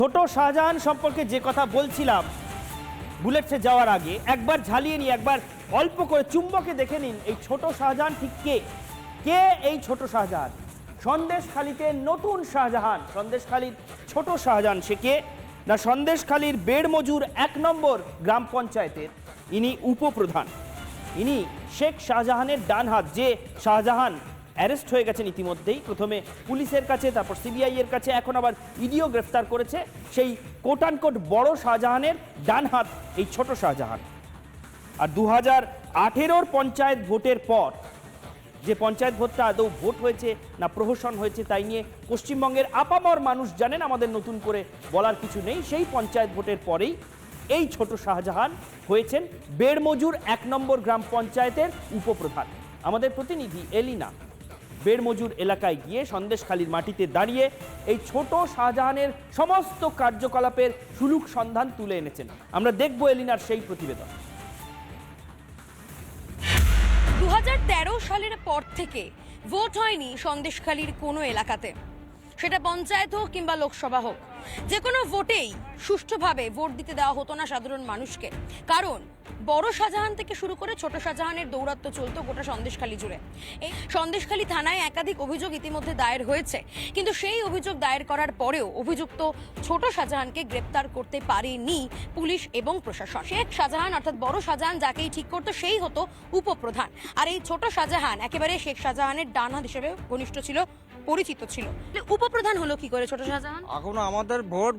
ছোট শাহজাহান সম্পর্কে যে কথা বলছিলাম বুলেটসে যাওয়ার আগে একবার ঝালিয়ে নিয়ে একবার অল্প করে চুম্বকে দেখে নিন এই ছোট শাহজাহান ঠিক কে কে এই ছোট শাহজাহান। সন্দেশখালীতে নতুন শাহজাহান, সন্দেশখালীর ছোট শাহজাহান সে কে না, সন্দেশখালীর বেড়মজুর 1 নম্বর গ্রাম পঞ্চায়েতের ইনি উপপ্রধান। ইনি শেখ শাহজাহানের ডান হাত। যে শাহজাহান অ্যারেস্ট হয়ে গেছেন ইতিমধ্যেই, প্রথমে পুলিশের কাছে, তারপর সিবিআই এর কাছে, এখন আবার ইডিও গ্রেফতার করেছে। সেই কোটানকোট বড় শাহজাহানের ডান হাত এই ছোট শাহজাহান। আর 2018 পঞ্চায়েত ভোটের পর, যে পঞ্চায়েত ভোটটা আদৌ ভোট হয়েছে না প্রহসন হয়েছে তাই নিয়ে পশ্চিমবঙ্গের আপামর মানুষ জানেন, আমাদের নতুন করে বলার কিছু নেই। সেই পঞ্চায়েত ভোটের পরেই এই ছোট শাহজাহান হয়েছেন বেড়মজুর 1 নম্বর গ্রাম পঞ্চায়েতের উপপ্রধান। আমাদের প্রতিনিধি এলিনা বেড়মজুর এলাকায় গিয়ে সন্দেশখালীর মাটিতে দাঁড়িয়ে এই ছোট শাহজাহানের সমস্ত কার্যকলাপের সুলুক সন্ধান তুলে এনেছেন। আমরা দেখব এলিনার সেই প্রতিবেদন। 2013 সালের পর থেকে ভোট হয়নি সন্দেশখালীর কোনো এলাকাতে, সেটা পঞ্চায়েত হোক কিংবা লোকসভা হোক। যে কোনো ভোটেই সুষ্ঠুভাবে ভোট দিতে দেওয়া হতো না সাধারণ মানুষকে, কারণ বড় শাহজাহান থেকে শুরু করে ছোট শাহজাহানের দৌরাত্ম্য চলতো গোটা সন্দেশখালী জুড়ে। এই সন্দেশখালী থানায় একাধিক অভিযোগ ইতিমধ্যে দায়ের হয়েছে, কিন্তু সেই অভিযোগ দায়ের করার পরেও অভিযুক্ত ছোট শাহজাহানকে গ্রেপ্তার করতে পারেনি পুলিশ এবং প্রশাসন। শেখ শাহজাহান অর্থাৎ বড় শাহজাহান যাকেই ঠিক করতো সেই হতো উপপ্রধান, আর এই ছোট শাহজাহান একেবারে শেখ শাহজাহানের ডান হাত হিসেবে ঘনিষ্ঠ ছিল, পরিচিত ছিল। উপপ্রধান হলো কি করে ছোট শাহজাহান? এখন আমাদের ভোট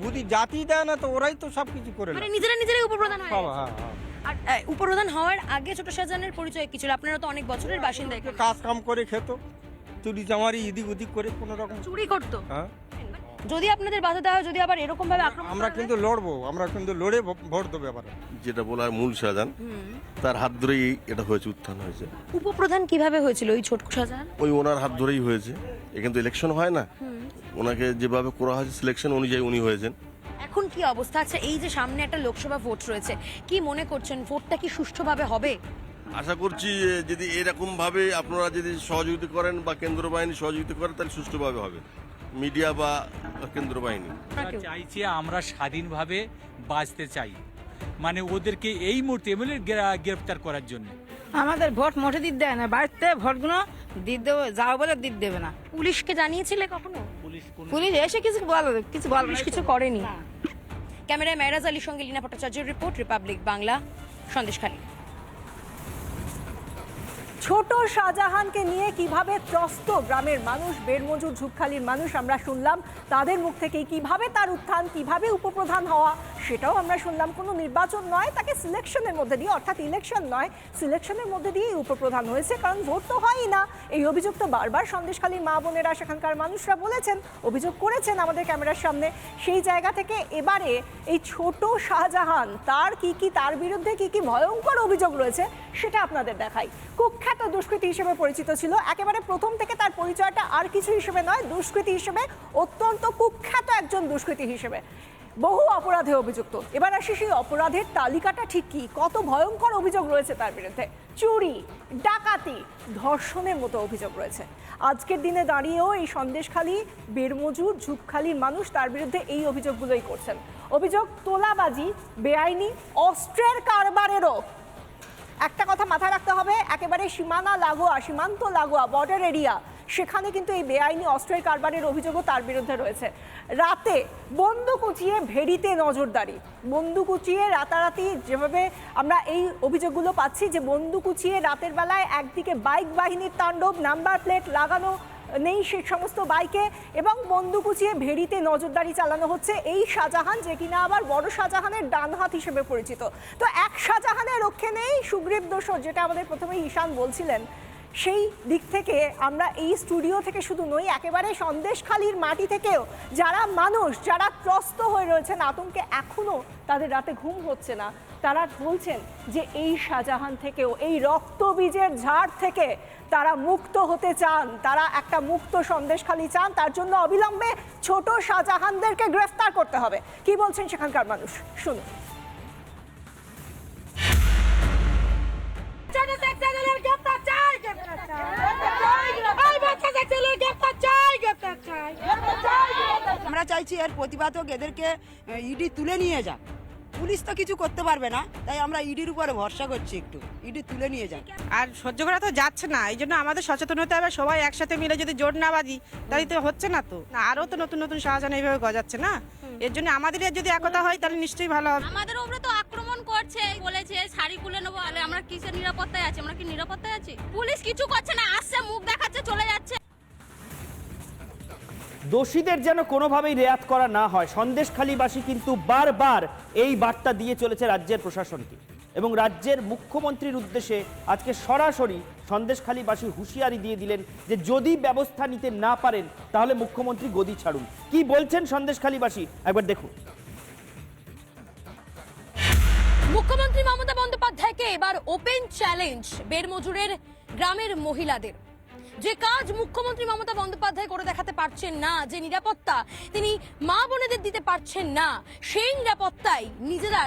বুদ্ধি জাতি দেয় না, তো ওরাই তো সবকিছু করে মানে নিজেরাই উপপ্রধান হয়। হ্যাঁ। আর উপপ্রধান হওয়ার আগে ছোট শাহজাহানের পরিচয় কি ছিল? আপনারা তো অনেক বছরের বাসিন্দা এখানে। কাজ কাম করে খেত, চুরি চামারি এদিক ওদিক করে কোনো রকম চুরি করতো। হ্যাঁ, যদি আপনাদের বাধা দেওয়া হয়, যদি আবার এরকম ভাবে আক্রমণ আমরা কিন্তু লড়বো, আমরা কিন্তু লড়ে ভোট দেবো এবারে। যেটা বলা হয় মূল শাহজাহান, তার হাত ধরেই এটা হয়েছে, উত্থান হয়েছে। উপপ্রধান কিভাবে হয়েছিল ওই ছোট শাহজাহান? ওই ওনার হাত ধরেই হয়েছে। এখানে তো ইলেকশন হয় না, ওনাকে যেভাবে করা হয়েছে সিলেকশন অনুযায়ী উনি হয়েছেন। এখন কি অবস্থা আছে? এই যে সামনে একটা লোকসভা ভোট রয়েছে, কি মনে করছেন ভোটটা কি সুষ্ঠুভাবে হবে? আশা করছি যদি এরকম ভাবে আপনারা যদি সহযোগিতা করেন বা কেন্দ্র বাহিনী সহযোগিতা করে, তাহলে সুষ্ঠুভাবে হবে, মিডিয়া বা কেন্দ্র বাহিনী। চাইছি আমরা স্বাধীনভাবে বাঁচতে চাই, মানে ওদেরকে এই মুহূর্তে এমএলএ গ্রেফতার করার জন্য। আমাদের ভোট মোটে দিতে দেয় না, বাড়িতে ভোটগুলো দিতে দেবে, যাও বলে দিতে দেবে না। পুলিশকে জানিয়েছিলে কখনো? পুলিশ এসে কিছু বলে কিছু করেনি। ক্যামেরায় মেহরাজ আলীর সঙ্গে লীনা ভট্টাচার্যের রিপোর্ট, রিপাবলিক বাংলা, সন্দেশখালী। ছোট শাহজাহানকে নিয়ে কিভাবে ত্রস্ত গ্রামের মানুষ, বেড়মজুর ঝুপখালির মানুষ, আমরা শুনলাম তাদের মুখ থেকেই কিভাবে তার উত্থান, কিভাবে উপপ্রধান হওয়া সেটাও আমরা শুনলাম। কোনো নির্বাচন নয়, তাকে সিলেকশনের মধ্যে দিয়ে, অর্থাৎ ইলেকশন নয়, সিলেকশনের মধ্যে দিয়েই উপপ্রধান হয়েছে, কারণ ভোট তো হয়ই না। এই অভিযোগ তো বারবার সন্দেশখালীর মা বোনেরা, সেখানকার মানুষরা বলেছেন, অভিযোগ করেছেন আমাদের ক্যামেরার সামনে। সেই জায়গা থেকে এবারে এই ছোট শাহজাহান, তার বিরুদ্ধে কি ভয়ঙ্কর অভিযোগ রয়েছে সেটা আপনাদের দেখাই। কুখ্যাত দুষ্কৃতী হিসেবে পরিচিত ছিল, একেবারে প্রথম থেকে তার পরিচয়টা আর কিছু হিসেবে নয়, দুষ্কৃতী হিসেবে, অত্যন্ত কুখ্যাত একজন দুষ্কৃতী হিসেবে, বহু অপরাধে অভিযুক্ত। এবার আসি সেই অপরাধের তালিকাটা ঠিক কি, কত ভয়ঙ্কর অভিযোগ রয়েছে তার বিরুদ্ধে। চুরি, ডাকাতি, ধর্ষণের মতো অভিযোগ রয়েছে। আজকের দিনে দাঁড়িয়েও এই সন্দেশখালী, বেড়মজুর ঝুপখালির মানুষ তার বিরুদ্ধে এই অভিযোগগুলোই করছেন। অভিযোগ তোলাবাজি, বেআইনি অস্ত্রের কারবারেরও। একটা কথা মাথায় রাখতে হবে, একেবারে সীমান্ত লাগোয়া বর্ডার এরিয়া, সেখানে কিন্তু এই বেআইনি অস্ত্রের কারবারের অভিযোগও তার বিরুদ্ধে রয়েছে। রাতে বন্দুক উঁচিয়ে ভেড়িতে নজরদারি, বন্দুক উঁচিয়ে রাতারাতি, যেভাবে আমরা এই অভিযোগগুলো পাচ্ছি যে বন্দুক উঁচিয়ে রাতের বেলায় একদিকে বাইক বাহিনীর তাণ্ডব, নাম্বার প্লেট লাগানো নেই সেই সমস্ত বাইকে, এবং বন্দুক উঁচিয়ে ভেড়িতে নজরদারি চালানো হচ্ছে এই শাহজাহান, যে কিনা আবার বড় শাহজাহানের ডান হাত হিসেবে পরিচিত। তো এক শাহজাহানের রক্ষে নেই সুগ্রীব দোসর, যেটা আমাদের প্রথমে ঈশান বলছিলেন। সেই দিক থেকে আমরা এই স্টুডিও থেকে শুধু নই, একেবারে সন্দেশখালীর মাটি থেকেও যারা মানুষ, যারা ত্রস্ত হয়ে রয়েছেন আতঙ্কে, এখনো তাদের রাতে ঘুম হচ্ছে না, তারা বলছেন যে এই শাহজাহান থেকেও, এই রক্তবীজের ঝাড় থেকে তারা মুক্ত হতে চান, তারা একটা মুক্ত সন্দেশখালী চান। তার জন্য অবিলম্বে ছোট শাহজাহানদেরকে গ্রেফতার করতে হবে। কি বলছেন সেখানকার মানুষ, শুনুন। চাই আমরা চাইছি এর প্রতিবাদ হোক, এদেরকে ইডি তুলে নিয়ে যাক। পুলিশ তো কিছু করতে পারবে না, তাই আমরা ইডির উপরে ভরসা করছি, একটু ইডি তুলে নিয়ে যাক। আর সহ্য করা তো যাচ্ছে না, এই জন্য আমাদের সচেতন হতে হবে। সবাই একসাথে মিলে যদি জোর না বাঁধি তাহলে তো হচ্ছে না। তো আরও তো নতুন নতুন শাহজাহান এইভাবে গজাচ্ছে না, এর জন্য আমাদের যদি একতা হয় তাহলে নিশ্চয়ই ভালো হবে। আমাদের উপরে তো আক্রমণ করছে, বলেছে শাড়ি খুলে নেবো, আমরা কিসের নিরাপত্তায় আছি? আমরা কি নিরাপত্তায় আছি? পুলিশ কিছু করছে না, আসছে মুখ দেখাচ্ছে চলে যাচ্ছে। দোষীদের যেন কোনোভাবেই রেয়াত করা না হয়, সন্দেশখালীবাসী কিন্তু বারবার এই বার্তা দিয়ে চলেছে রাজ্যের প্রশাসনকে, এবং রাজ্যের মুখ্যমন্ত্রীর উদ্দেশ্যে আজকে সরাসরি সন্দেশখালীবাসী হুঁশিয়ারি দিয়ে দিলেন যে যদি ব্যবস্থা নিতে না পারেন তাহলে মুখ্যমন্ত্রী গদি ছাড়ুন। কি বলছেন সন্দেশখালীবাসী একবার দেখুন। মুখ্যমন্ত্রী মমতা বন্দ্যোপাধ্যায়কে এবার ওপেন চ্যালেঞ্জ বেরমজুরের গ্রামের মহিলাদের। যে কাজ মুখ্যমন্ত্রী মমতা বন্দ্যোপাধ্যায় করে দেখাতে পারছেন না, যে নিরাপত্তা তিনি মা বোনেদের দিতে পারছেন না, সেই নিরাপত্তায়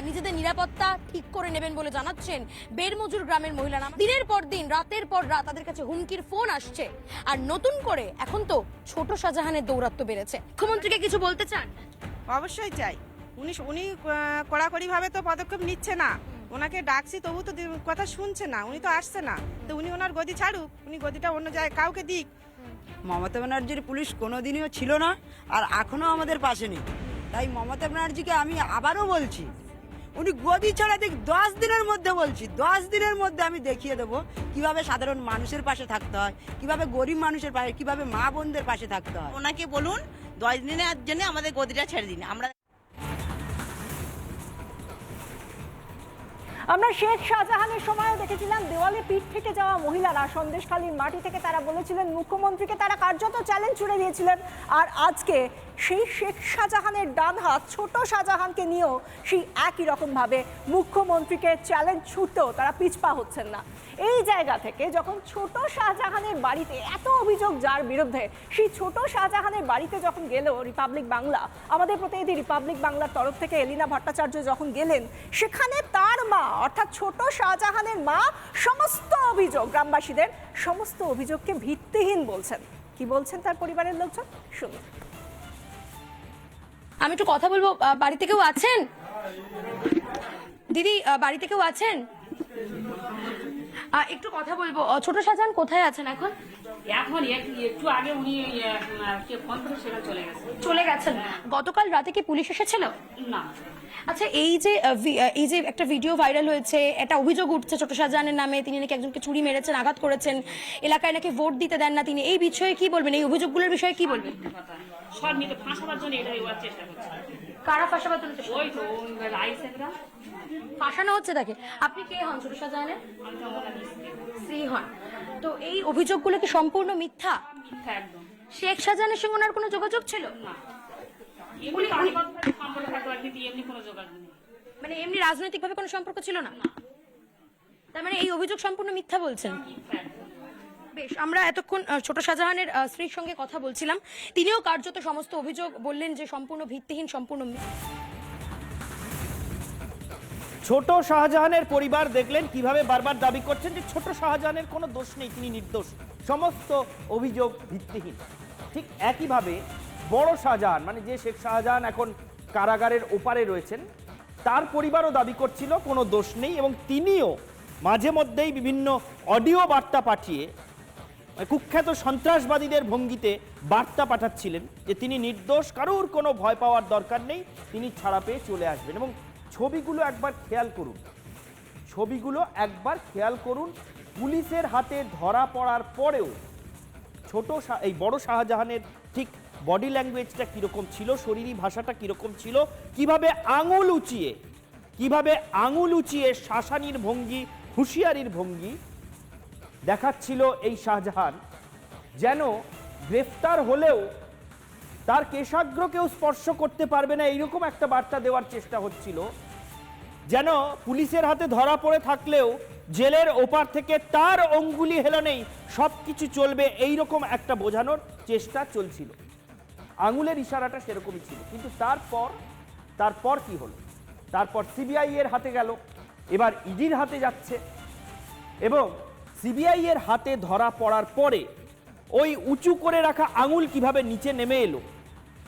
নিজেদের নিরাপত্তা ঠিক করে নেবেন বলে জানাচ্ছেন বেরমজুর গ্রামের মহিলারা। দিনের পর দিন, রাতের পর রাত তাদের কাছে হুমকির ফোন আসছে, আর নতুন করে এখন তো ছোট শাহজাহানের দৌরাত্ম্য বেড়েছে। মুখ্যমন্ত্রীকে কিছু বলতে চান? অবশ্যই চাই। উনি কড়াকড়িভাবে তো পদক্ষেপ নিচ্ছে না, ওনাকে ডাকছি তবু তো কথা শুনছে না, উনি তো আসছে না। তো উনি ওনার গদি ছাড়ুক, উনি গদিটা অন্য জায়গায় কাউকে দিক। মমতা ব্যানার্জির পুলিশ কোনোদিনও ছিল না, আর এখনো আমাদের পাশে নেই। তাই মমতা ব্যানার্জিকে আমি আবারও বলছি, উনি গদি ছাড়া দেখ 10 দিনের মধ্যে, বলছি 10 দিনের মধ্যে আমি দেখিয়ে দেবো কিভাবে সাধারণ মানুষের পাশে থাকতে হয়, কিভাবে গরিব মানুষের পাশে, কিভাবে মা বোনদের পাশে থাকতে হয়। ওনাকে বলুন 10 দিনের জন্য আমাদের গদিটা ছেড়ে দিন। আমরা শেখ শাহজাহানের সময়ও দেখেছিলাম দেওয়ালে পিঠ থেকে যাওয়া মহিলারা সন্দেশখালীর মাটি থেকে তারা বলেছিলেন মুখ্যমন্ত্রীকে, তারা কার্যত চ্যালেঞ্জ ছুড়ে দিয়েছিলেন। আর আজকে সেই শেখ শাহজাহানের ডান হাত ছোট শাহজাহানকে নিয়েও সেই একই রকমভাবে মুখ্যমন্ত্রীকে চ্যালেঞ্জ ছুটতেও তারা পিছপা হচ্ছেন না। এই জায়গা থেকে যখন ছোট শাহজাহানের বাড়িতে এত অভিযোগ যার বিরুদ্ধে, সেই ছোট শাহজাহানের বাড়িতে যখন গেল রিপাবলিক বাংলা, আমাদের প্রতিনিধি রিপাবলিক বাংলার তরফ থেকে এলিনা ভট্টাচার্য যখন গেলেন, সেখানে তার মা অর্থাৎ ছোট শাহজাহানের মা সমস্ত অভিযোগ, গ্রামবাসীদের সমস্ত অভিযোগকে ভিত্তিহীন বলছেন। কি বলছেন তার পরিবারের লোকজন, শুনুন। আমি একটু কথা বলবো। বাড়িতে কেউ আছেন দিদি? বাড়িতে কেউ আছেন? একটু কথা বলবো। ছোট শাহজাহান কোথায় আছেন এখন? এখন একটু আগে উনি ফোন করে সেখানে চলে গেছেন। গতকাল রাতে কি পুলিশ এসেছিল? না। আচ্ছা, এই যে একটা ভিডিও ভাইরাল হয়েছে, একটা অভিযোগ উঠছে ছোট শাহজাহানের নামে, তিনি নাকি একজনকে ছুরি মেরেছেন, আঘাত করেছেন, এলাকায় নাকি ভোট দিতে দেন না তিনি, এই বিষয়ে কি বলবেন? এই অভিযোগগুলোর বিষয়ে কি বলবেন? সব মিলে ফাঁসাবার জন্য এটা ওর চেষ্টা করছে। কারা ফাঁসাবার জন্য? ওই তো রাইসেনরা ফাঁসানো হচ্ছে তাকে। আপনি কে হন ছোট শাহজাহানের? স্ত্রী হন। তো এই অভিযোগগুলো কি সম্পূর্ণ মিথ্যা? মিথ্যা একদম। শেখ শাহজাহানের সঙ্গে ওনার কোনো যোগাযোগ ছিল না। এমনি সম্পর্ক থাকতো, কিন্তু এমনি কোনো যোগাযোগ নেই। মানে এমনি রাজনৈতিকভাবে কোনো সম্পর্ক ছিল না? তার মানে এই অভিযোগ সম্পূর্ণ মিথ্যা বলছেন। বেশ, আমরা এতক্ষণ ছোট শাহজাহানের স্ত্রীর সঙ্গে কথা বলছিলাম, তিনিও কার্যত সমস্ত অভিযোগ বললেন যে সম্পূর্ণ ভিত্তিহীন, সম্পূর্ণ। ছোট শাহজাহানের পরিবার দেখলেন কিভাবে বারবার দাবি করছেন যে ছোট শাহজাহানের কোনো দোষ নেই, তিনি নির্দোষ, সমস্ত অভিযোগ ভিত্তিহীন। ঠিক একইভাবে বড় শাহজাহান, মানে যে শেখ শাহজাহান এখন কারাগারের ওপারে রয়েছেন, তার পরিবারও দাবি করছিল কোনো দোষ নেই, এবং তিনিও মাঝে মধ্যেই বিভিন্ন অডিও বার্তা পাঠিয়ে কুখ্যাত সন্ত্রাসবাদীদের ভঙ্গিতে বার্তা পাঠাচ্ছিলেন যে তিনি নির্দোষ, কারোর কোনো ভয় পাওয়ার দরকার নেই, তিনি ছাড়া পেয়ে চলে আসবেন। এবং ছবিগুলো একবার খেয়াল করুন, পুলিশের হাতে ধরা পড়ার পরেও এই বড় শাহজাহানের ঠিক বডি ল্যাঙ্গুয়েজটা কীরকম ছিল, শরীরী ভাষাটা কীরকম ছিল, কিভাবে আঙুল উঁচিয়ে শাসানির ভঙ্গি, হুঁশিয়ারির ভঙ্গি দেখাচ্ছিল এই শাহজাহান, যেন গ্রেফতার হলেও তার কেশাগ্র কেউ স্পর্শ করতে পারবে না, এইরকম একটা বার্তা দেওয়ার চেষ্টা হচ্ছিল। যেন পুলিশের হাতে ধরা পড়ে থাকলেও জেলের ওপার থেকে তার অঙ্গুলি হেলনেই সব কিছু চলবে, এইরকম একটা বোঝানোর চেষ্টা চলছিল। আঙুলের ইশারাটা সেরকমই ছিল। কিন্তু তারপর কি হলো? তারপর সিবিআই এর হাতে গেল, এবার ইডির হাতে যাচ্ছে, এবং সিবিআই এর হাতে ধরা পড়ার পরে ওই উঁচু করে রাখা আঙুল কিভাবে নিচে নেমে এলো,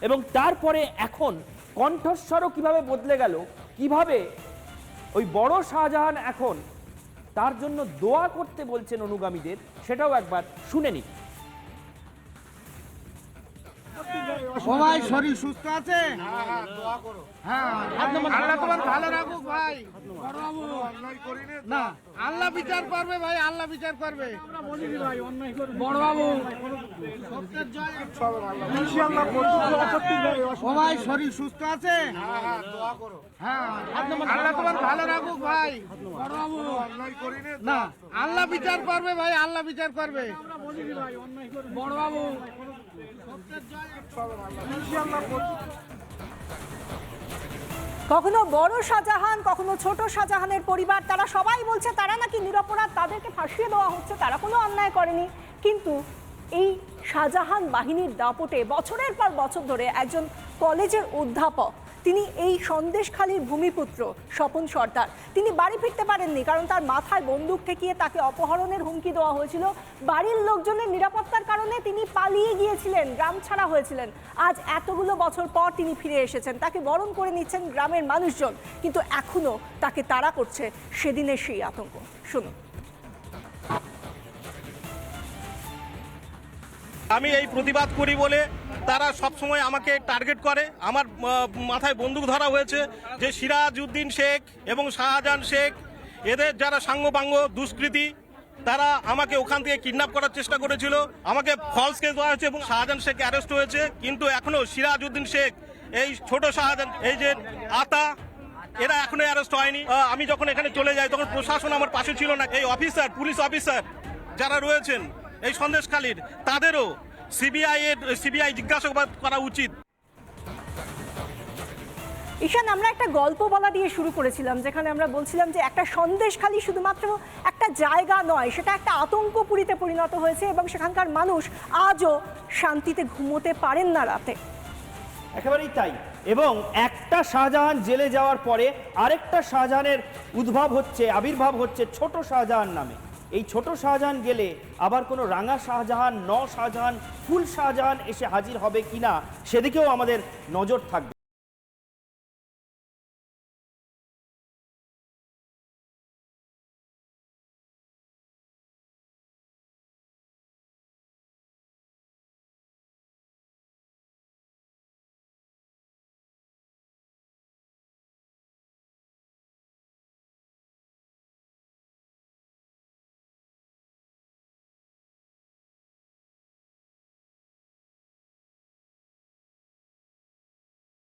এবং তারপরে এখন কণ্ঠস্বরও কিভাবে বদলে গেল, কিভাবে ওই বড় শাহজাহান এখন তার জন্য দোয়া করতে বলছেন অনুগামীদের, সেটাও একবার শুনে নিন। সবাই শরীর সুস্থ আছে? হ্যাঁ, আল্লাহ তোমার ভালো রাখুক ভাই। না, আল্লাহ বিচার করবে ভাই, আল্লাহ বিচার করবে। বড় বাবু সবাই শরীর সুস্থ আছে? হ্যাঁ, আল্লাহ তোমার ভালো রাখুক ভাই। না, আল্লাহ বিচার করবে ভাই, আল্লাহ বিচার করবে। বড় বাবু কখনো বড় শাহজাহান, কখনো ছোট শাহজাহানের পরিবার, তারা সবাই বলছে তারা নাকি নিরপরাধ, তাদেরকে ফাঁসিয়ে দেওয়া হচ্ছে, তারা কোনো অন্যায় করেনি। কিন্তু এই শাহজাহান বাহিনীর দাপটে বছরের পর বছর ধরে একজন কলেজের অধ্যাপক, তিনি এই সন্দেশখালীর ভূমিপুত্র স্বপন সর্দার, তিনি বাড়ি ফিরতে পারেননি, কারণ তার মাথায় বন্দুক ঠেকিয়ে তাকে অপহরণের হুমকি দেওয়া হয়েছিল। বাড়ির লোকজনের নিরাপত্তার কারণে তিনি পালিয়ে গিয়েছিলেন, গ্রাম ছাড়া হয়েছিলেন। আজ এতগুলো বছর পর তিনি ফিরে এসেছেন, তাকে বরণ করে নিচ্ছেন গ্রামের মানুষজন, কিন্তু এখনো তাকে তাড়া করছে সেদিনের সেই আতঙ্ক। শুনুন। আমি এই প্রতিবাদ করি বলে তারা সব সময় আমাকে টার্গেট করে। আমার মাথায় বন্দুক ধরা হয়েছে যে সিরাজ উদ্দিন শেখ এবং শাহজাহান শেখ, এদের যারা সাঙ্গপাঙ্গ দুষ্কৃতী, তারা আমাকে ওখান থেকে কিডন্যাপ করার চেষ্টা করেছিল। আমাকে ফলস কেস দেওয়া হয়েছে এবং শাহজাহান শেখ অ্যারেস্ট হয়েছে, কিন্তু এখনো সিরাজ উদ্দিন শেখ, এই ছোট শাহজাহান, এই যে আতা, এরা এখনো অ্যারেস্ট হয়নি। আমি যখন এখানে চলে যাই তখন প্রশাসন আমার পাশে ছিল না। এই অফিসার, পুলিশ অফিসার যারা রয়েছেন এই সন্দেশখালীর, তাদেরও সিবিআই জিজ্ঞাসাবাদ করা উচিত। ঈশান, আমরা একটা গল্প বলা দিয়ে শুরু করেছিলাম, যেখানে আমরা বলছিলাম যে একটা সন্দেশখালী শুধুমাত্র একটা জায়গা নয়, সেটা একটা আতঙ্কপুরীতে পরিণত হয়েছে এবং সেখানকার মানুষ আজও শান্তিতে ঘুমোতে পারেন না রাতে। একেবারেই তাই। এবং একটা শাহজাহান জেলে যাওয়ার পরে আরেকটা শাহজাহানের উদ্ভব হচ্ছে, আবির্ভাব হচ্ছে ছোট শাহজাহান নামে। এই ছোট শাহজাহান গেলে আবার কোনো রাঙা শাহজাহান, শাহজাহান, ফুল শাহজাহান এসে হাজির হবে কিনা, সেদিকেও আমাদের নজর থাকবে।